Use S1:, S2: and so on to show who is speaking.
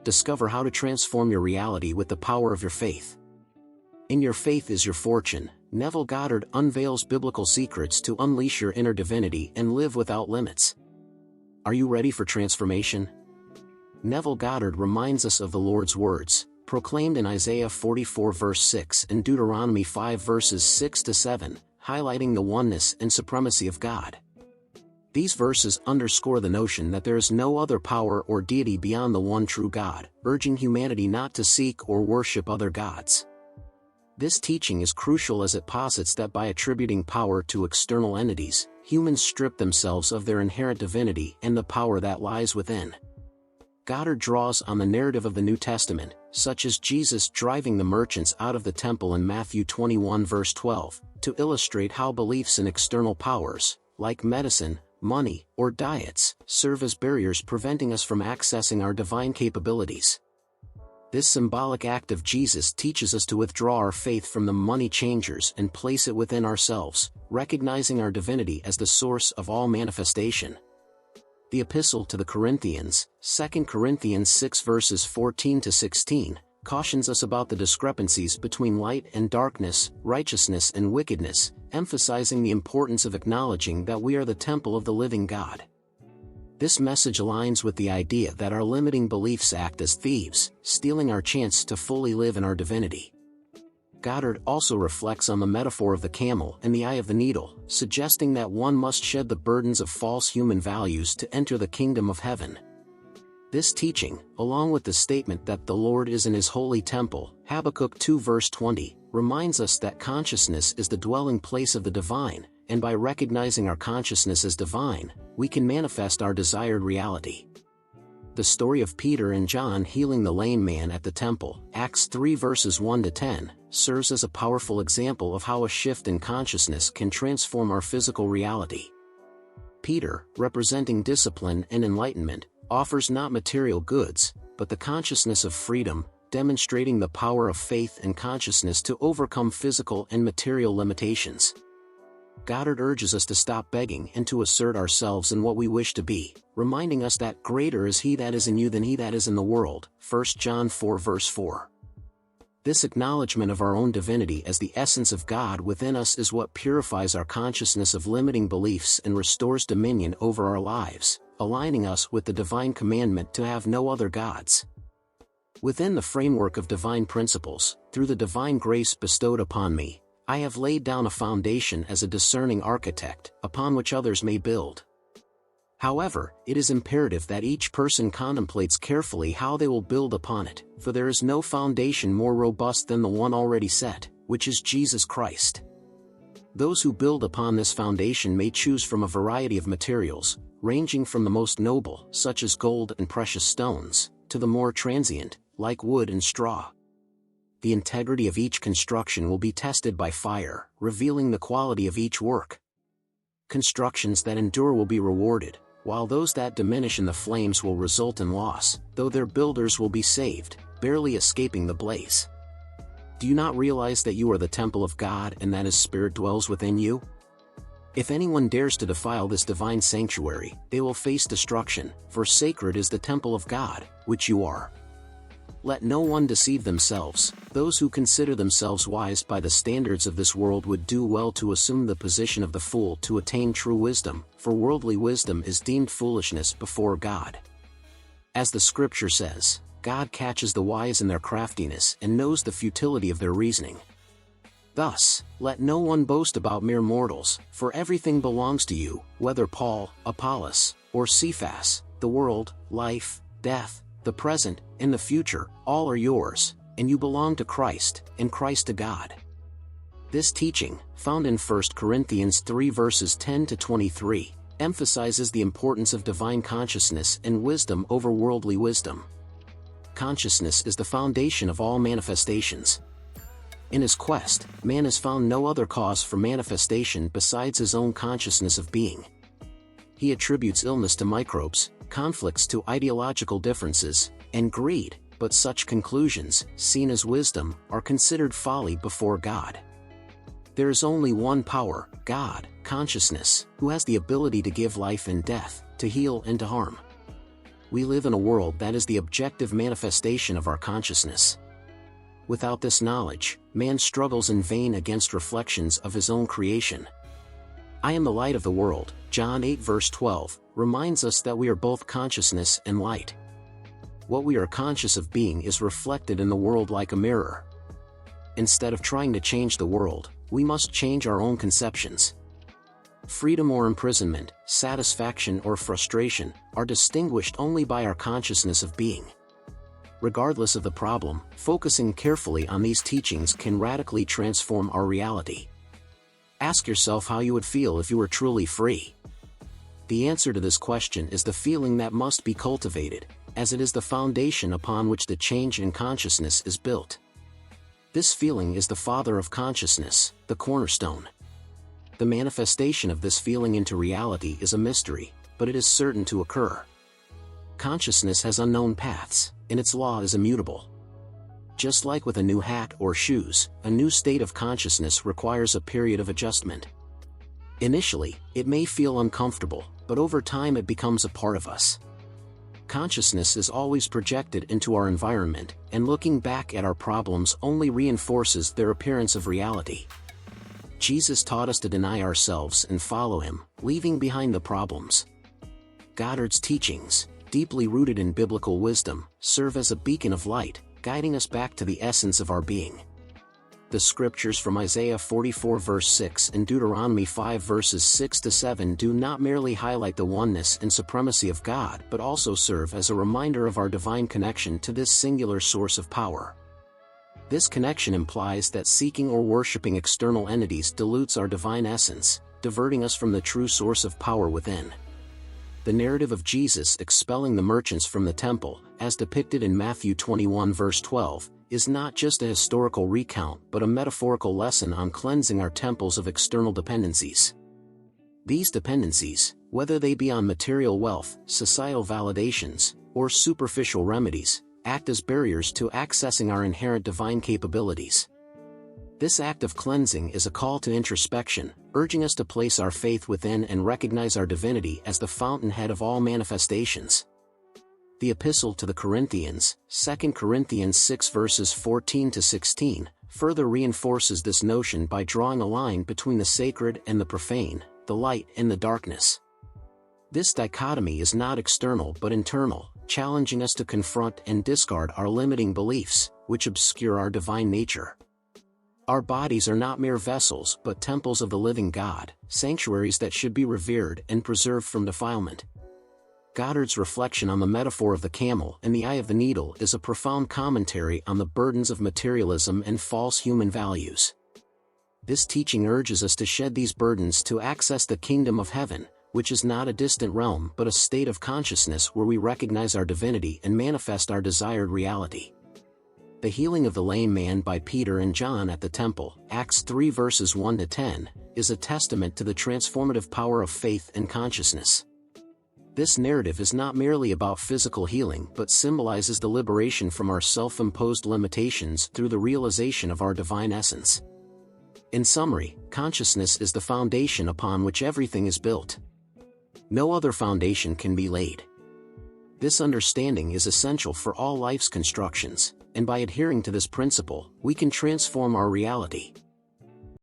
S1: discover how to transform your reality with the power of your faith. In Your Faith is Your Fortune, Neville Goddard unveils biblical secrets to unleash your inner divinity and live without limits. Are you ready for transformation? Neville Goddard reminds us of the Lord's words, proclaimed in Isaiah 44 verse 6 and Deuteronomy 5 verses 6 to 7, highlighting the oneness and supremacy of God. These verses underscore the notion that there is no other power or deity beyond the one true God, urging humanity not to seek or worship other gods. This teaching is crucial as it posits that by attributing power to external entities, humans strip themselves of their inherent divinity and the power that lies within. Goddard draws on the narrative of the New Testament, such as Jesus driving the merchants out of the temple in Matthew 21 verse 12, to illustrate how beliefs in external powers, like medicine, money, or diets, serve as barriers preventing us from accessing our divine capabilities. This symbolic act of Jesus teaches us to withdraw our faith from the money changers and place it within ourselves, recognizing our divinity as the source of all manifestation. The Epistle to the Corinthians, 2 Corinthians 6 verses 14 to 16, cautions us about the discrepancies between light and darkness, righteousness and wickedness, emphasizing the importance of acknowledging that we are the temple of the living God. This message aligns with the idea that our limiting beliefs act as thieves, stealing our chance to fully live in our divinity. Goddard also reflects on the metaphor of the camel and the eye of the needle, suggesting that one must shed the burdens of false human values to enter the kingdom of heaven. This teaching, along with the statement that the Lord is in His holy temple, Habakkuk 2 verse 20, reminds us that consciousness is the dwelling place of the divine, and by recognizing our consciousness as divine, we can manifest our desired reality. The story of Peter and John healing the lame man at the temple, Acts 3 verses 1 to 10, serves as a powerful example of how a shift in consciousness can transform our physical reality. Peter, representing discipline and enlightenment, offers not material goods, but the consciousness of freedom, demonstrating the power of faith and consciousness to overcome physical and material limitations. Goddard urges us to stop begging and to assert ourselves in what we wish to be, reminding us that greater is He that is in you than he that is in the world, 1 John 4 verse 4. This acknowledgement of our own divinity as the essence of God within us is what purifies our consciousness of limiting beliefs and restores dominion over our lives, aligning us with the divine commandment to have no other gods. Within the framework of divine principles, through the divine grace bestowed upon me, I have laid down a foundation as a discerning architect, upon which others may build. However, it is imperative that each person contemplates carefully how they will build upon it, for there is no foundation more robust than the one already set, which is Jesus Christ. Those who build upon this foundation may choose from a variety of materials, ranging from the most noble, such as gold and precious stones, to the more transient, like wood and straw. The integrity of each construction will be tested by fire, revealing the quality of each work. Constructions that endure will be rewarded, while those that diminish in the flames will result in loss, though their builders will be saved, barely escaping the blaze. Do you not realize that you are the temple of God and that His Spirit dwells within you? If anyone dares to defile this divine sanctuary, they will face destruction, for sacred is the temple of God, which you are. Let no one deceive themselves. Those who consider themselves wise by the standards of this world would do well to assume the position of the fool to attain true wisdom, for worldly wisdom is deemed foolishness before God. As the scripture says, God catches the wise in their craftiness and knows the futility of their reasoning. Thus, let no one boast about mere mortals, for everything belongs to you, whether Paul, Apollos, or Cephas, the world, life, death, the present, and the future, all are yours, and you belong to Christ, and Christ to God. This teaching, found in 1 Corinthians 3 verses 10 to 23, emphasizes the importance of divine consciousness and wisdom over worldly wisdom. Consciousness is the foundation of all manifestations. In his quest, man has found no other cause for manifestation besides his own consciousness of being. He attributes illness to microbes, conflicts to ideological differences, and greed, but such conclusions, seen as wisdom, are considered folly before God. There is only one power, God, consciousness, who has the ability to give life and death, to heal and to harm. We live in a world that is the objective manifestation of our consciousness. Without this knowledge, man struggles in vain against reflections of his own creation. I am the light of the world, John 8 verse 12, reminds us that we are both consciousness and light. What we are conscious of being is reflected in the world like a mirror. Instead of trying to change the world, we must change our own conceptions. Freedom or imprisonment, satisfaction or frustration, are distinguished only by our consciousness of being. Regardless of the problem, focusing carefully on these teachings can radically transform our reality. Ask yourself how you would feel if you were truly free. The answer to this question is the feeling that must be cultivated, as it is the foundation upon which the change in consciousness is built. This feeling is the father of consciousness, the cornerstone. The manifestation of this feeling into reality is a mystery, but it is certain to occur. Consciousness has unknown paths, and its law is immutable. Just like with a new hat or shoes, a new state of consciousness requires a period of adjustment. Initially, it may feel uncomfortable, but over time it becomes a part of us. Consciousness is always projected into our environment, and looking back at our problems only reinforces their appearance of reality. Jesus taught us to deny ourselves and follow him, leaving behind the problems. Goddard's teachings, deeply rooted in biblical wisdom, serve as a beacon of light, guiding us back to the essence of our being. The scriptures from Isaiah 44 verse 6 and Deuteronomy 5 verses 6 to 7 do not merely highlight the oneness and supremacy of God but also serve as a reminder of our divine connection to this singular source of power. This connection implies that seeking or worshiping external entities dilutes our divine essence, diverting us from the true source of power within. The narrative of Jesus expelling the merchants from the temple, as depicted in Matthew 21 verse 12, is not just a historical recount but a metaphorical lesson on cleansing our temples of external dependencies. These dependencies, whether they be on material wealth, societal validations, or superficial remedies, act as barriers to accessing our inherent divine capabilities. This act of cleansing is a call to introspection, urging us to place our faith within and recognize our divinity as the fountainhead of all manifestations. The Epistle to the Corinthians, 2 Corinthians 6 verses 14 to 16, further reinforces this notion by drawing a line between the sacred and the profane, the light and the darkness. This dichotomy is not external but internal, challenging us to confront and discard our limiting beliefs, which obscure our divine nature. Our bodies are not mere vessels but temples of the living God, sanctuaries that should be revered and preserved from defilement. Goddard's reflection on the metaphor of the camel and the eye of the needle is a profound commentary on the burdens of materialism and false human values. This teaching urges us to shed these burdens to access the kingdom of heaven, which is not a distant realm but a state of consciousness where we recognize our divinity and manifest our desired reality. The healing of the lame man by Peter and John at the temple, Acts 3 verses 1 to 10, is a testament to the transformative power of faith and consciousness. This narrative is not merely about physical healing but symbolizes the liberation from our self-imposed limitations through the realization of our divine essence. In summary, consciousness is the foundation upon which everything is built. No other foundation can be laid. This understanding is essential for all life's constructions, and by adhering to this principle, we can transform our reality.